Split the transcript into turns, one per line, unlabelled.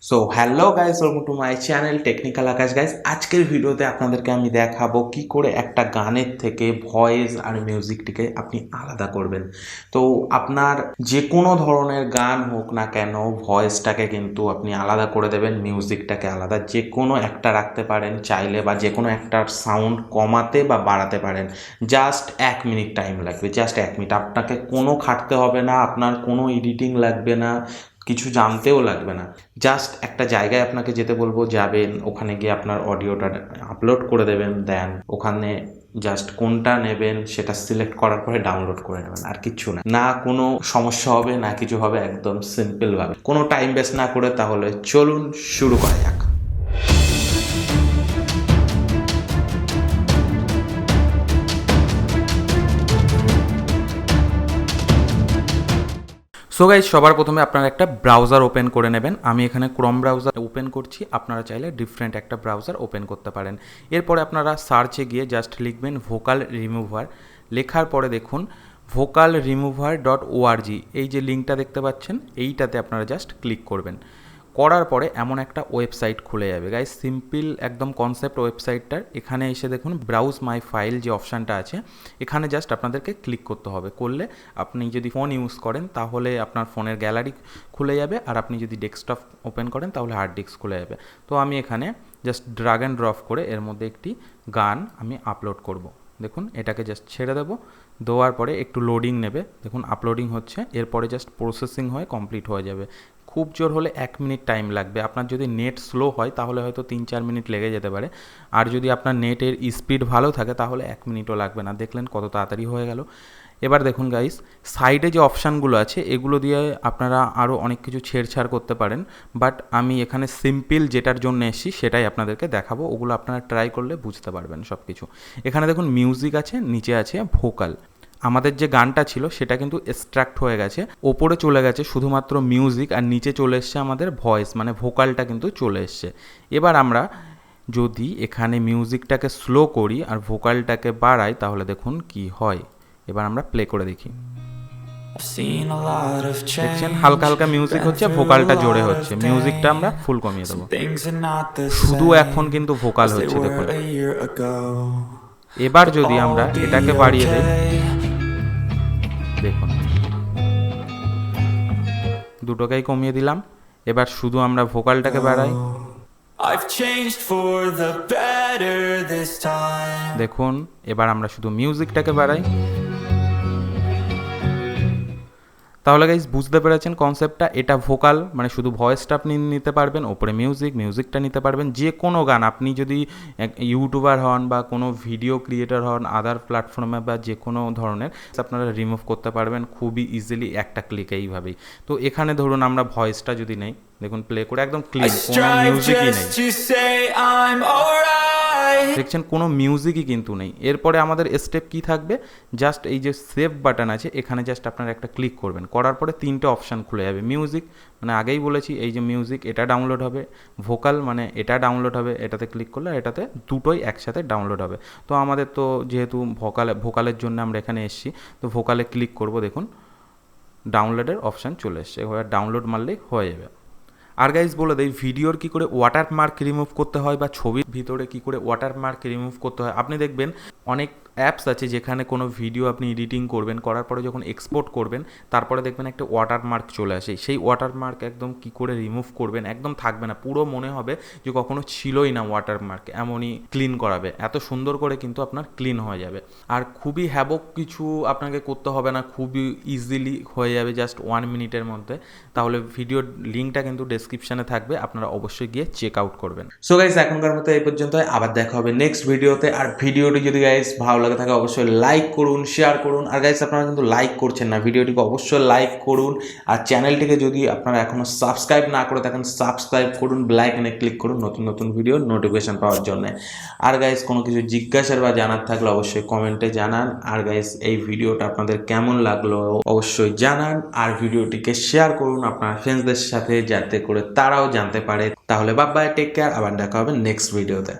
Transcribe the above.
So hello guys, welcome to my channel technical Akash. Guys, আজকের ভিডিওতে আপনাদেরকে আমি দেখাবো কি করে একটা গানের থেকে ভয়েস আর মিউজিকটিকে আপনি আলাদা করবেন। তো আপনার যে কোনো ধরনের গান হোক না কেন, ভয়েসটাকে কিন্তু আপনি আলাদা করে দেবেন, মিউজিকটাকে আলাদা যে কোনো একটা রাখতে পারেন চাইলে, বা যে কোনো একটার সাউন্ড কমাতে বা বাড়াতে পারেন। জাস্ট 1 মিনিট টাইম লাগবে, জাস্ট 1 মিনিট। আপনাকে কোনো খাটতে হবে না, আপনার কোনো এডিটিং লাগবে না, কিছু জানতেও লাগবে না। জাস্ট একটা জায়গায় আপনাকে যেতে বলবো, যাবেন, ওখানে গিয়ে আপনার অডিওটা আপলোড করে দেবেন, দেন ওখানে জাস্ট কোনটা নেবেন সেটা সিলেক্ট করার পরে ডাউনলোড করে নেবেন, আর কিচ্ছু না। না কোনো সমস্যা হবে না কিছু হবে, একদম সিম্পলভাবে, কোনো টাইম ওয়েস্ট না করে। তাহলে চলুন শুরু করা যাক। সো গাইজ, সবার প্রথমে আপনারা একটা ব্রাউজার ওপেন করে নেবেন। আমি এখানে ক্রোম ব্রাউজার ওপেন করছি, আপনারা চাইলে ডিফারেন্ট একটা ব্রাউজার ওপেন করতে পারেন। এরপরে আপনারা সার্চে গিয়ে জাস্ট লিখবেন ভোকাল রিমুভার। লেখার পরে দেখুন vocalremover.org, এই যে লিঙ্কটা দেখতে পাচ্ছেন, এইটাতে আপনারা জাস্ট ক্লিক করবেন। করার পরে এমন একটা ওয়েবসাইট খুলে যাবে। গাইস, সিম্পল একদম কনসেপ্ট ওয়েবসাইটটার। এখানে এসে দেখুন ব্রাউজ মাই ফাইল যে অপশানটা আছে, এখানে জাস্ট আপনাদেরকে ক্লিক করতে হবে। করলে আপনি যদি ফোন ইউজ করেন তাহলে আপনার ফোনের গ্যালারি খুলে যাবে, আর আপনি যদি ডেস্কটপ ওপেন করেন তাহলে হার্ড ডিস্ক খুলে যাবে। তো আমি এখানে জাস্ট ড্রাগ অ্যান্ড ড্রপ করে এর মধ্যে একটি গান আমি আপলোড করব। দেখুন, এটাকে জাস্ট ছেড়ে দেবো। দেওয়ার পরে একটু লোডিং নেবে, দেখুন আপলোডিং হচ্ছে। এরপরে জাস্ট প্রসেসিং হয়ে কমপ্লিট হয়ে যাবে। খুব জোর হলে 1 মিনিট টাইম লাগবে। আপনার যদি নেট স্লো হয় তাহলে হয়তো 3-4 মিনিট লেগে যেতে পারে, আর যদি আপনার নেটের স্পিড ভালো থাকে তাহলে 1 মিনিটও লাগবে না। দেখলেন কত তাড়াতাড়ি হয়ে গেল। এবার দেখুন গাইস, সাইডে যে অপশানগুলো আছে এগুলো দিয়ে আপনারা আরও অনেক কিছু ছেড়ছাড় করতে পারেন, বাট আমি এখানে সিম্পল যেটার জন্য এসেছি সেটাই আপনাদেরকে দেখাবো। ওগুলো আপনারা ট্রাই করলে বুঝতে পারবেন সব কিছু। এখানে দেখুন মিউজিক আছে, নিচে আছে ভোকাল। আমাদের যে গানটা ছিল সেটা কিন্তু এক্সট্রাক্ট হয়ে গেছে, ওপরে চলে গেছে শুধুমাত্র মিউজিক, আর নিচে চলে এসছে আমাদের ভয়েস, মানে ভোকালটা কিন্তু চলে এসছে। এবার আমরা যদি এখানে মিউজিকটাকে স্লো করি আর ভোকালটাকে বাড়াই তাহলে দেখুন কি হয়। এবার আমরা প্লে করে দেখি। দেখছেন হালকা হালকা মিউজিক হচ্ছে, ভোকালটা জোরে হচ্ছে। মিউজিকটা আমরা ফুল কমিয়ে দেবো, শুধু এখন কিন্তু ভোকাল হচ্ছে। দেখুন, এবার যদি আমরা এটাকে বাড়িয়ে দিই, দেখুন দুটোকেই কমিয়ে দিলাম। এবার শুধু আমরা ভোকালটাকে বাড়াই, দেখুন। এবার আমরা শুধু মিউজিকটাকে বাড়াই। তাহলে গাইজ বুঝতে পেরেছেন কনসেপ্টটা। এটা ভোকাল, মানে শুধু ভয়েসটা আপনি নিতে পারবেন, ওপরে মিউজিকটা নিতে পারবেন। যে কোনো গান, আপনি যদি ইউটিউবার হন বা কোনো ভিডিও ক্রিয়েটর হন আদার প্ল্যাটফর্মে, বা যে কোনো ধরনের, আপনারা রিমুভ করতে পারবেন খুবই ইজিলি একটা ক্লিকে এইভাবেই। তো এখানে ধরুন আমরা ভয়েসটা যদি নেই, দেখুন প্লে করে একদম ক্লিন, কোনো মিউজিকই নেই। দেখছেন কোনো মিউজিকই কিন্তু নেই। এরপরে আমাদের স্টেপ কি থাকবে, জাস্ট এই যে সেভ বাটন আছে এখানে জাস্ট আপনারা একটা ক্লিক করবেন। করার পরে 3টে অপশান খুলে যাবে। মিউজিক মানে আগেই বলেছি, এই যে মিউজিক এটা ডাউনলোড হবে, ভোকাল মানে এটা ডাউনলোড হবে, এটাতে ক্লিক করলে এটাতে দুটোই একসাথে ডাউনলোড হবে। তো আমাদের তো যেহেতু ভোকালের জন্য আমরা এখানে এসেছি, তো ভোকালে ক্লিক করব। দেখুন ডাউনলোডের অপশান চলে এসছে, এবার ডাউনলোড মারলেই হয়ে যাবে। আর গাইজ বলে দেয় ভিডিওর কী করে ওয়াটারমার্ক রিমুভ করতে হয়, বা ছবির ভিতরে কী করে ওয়াটারমার্ক রিমুভ করতে হয়। আপনি দেখবেন অনেক অ্যাপস আছে যেখানে কোনো ভিডিও আপনি এডিটিং করবেন, করার পরে যখন এক্সপোর্ট করবেন তারপরে দেখবেন একটা ওয়াটারমার্ক চলে আসে। সেই ওয়াটারমার্ক একদম কী করে রিমুভ করবেন, একদম থাকবে না, পুরো মনে হবে যে কখনো ছিলই না ওয়াটারমার্ক, এমনই ক্লিন করাবে। এত সুন্দর করে কিন্তু আপনার ক্লিন হয়ে যাবে, আর খুবই হ্যাবক কিছু আপনাকে করতে হবে না, খুবই ইজিলি হয়ে যাবে জাস্ট 1 মিনিটের মধ্যে। তাহলে ভিডিওর লিঙ্কটা কিন্তু ডেসক্রিপশানে থাকবে, আপনারা অবশ্যই গিয়ে চেক আউট করবেন। সো গাইস, এখনকার মতো এই পর্যন্ত, আবার দেখা হবে নেক্সট ভিডিওতে। আর ভিডিওটি যদি গাইস ভালো লাগে থাকে অবশ্যই লাইক করুন, শেয়ার করুন। আর গাইস আপনারা কিন্তু লাইক করছেন না, ভিডিওটিকে অবশ্যই লাইক করুন। আর চ্যানেলটিকে যদি আপনারা এখনও সাবস্ক্রাইব না করে থাকেন সাবস্ক্রাইব করুন, বেল আইকনে ক্লিক করুন নতুন নতুন ভিডিওর নোটিফিকেশন পাওয়ার জন্য। আর গাইস কোনো কিছু জিজ্ঞাসার বা জানার থাকলে অবশ্যই কমেন্টে জানান। আর গাইস এই ভিডিওটা আপনাদের কেমন লাগলো অবশ্যই জানান, আর ভিডিওটিকে শেয়ার করুন আপনার ফ্রেন্ডসদের সাথে যাতে করে তারাও জানতে পারে। তাহলে বাই বাই, টেক কেয়ার, আবার দেখা হবে নেক্সট ভিডিওতে।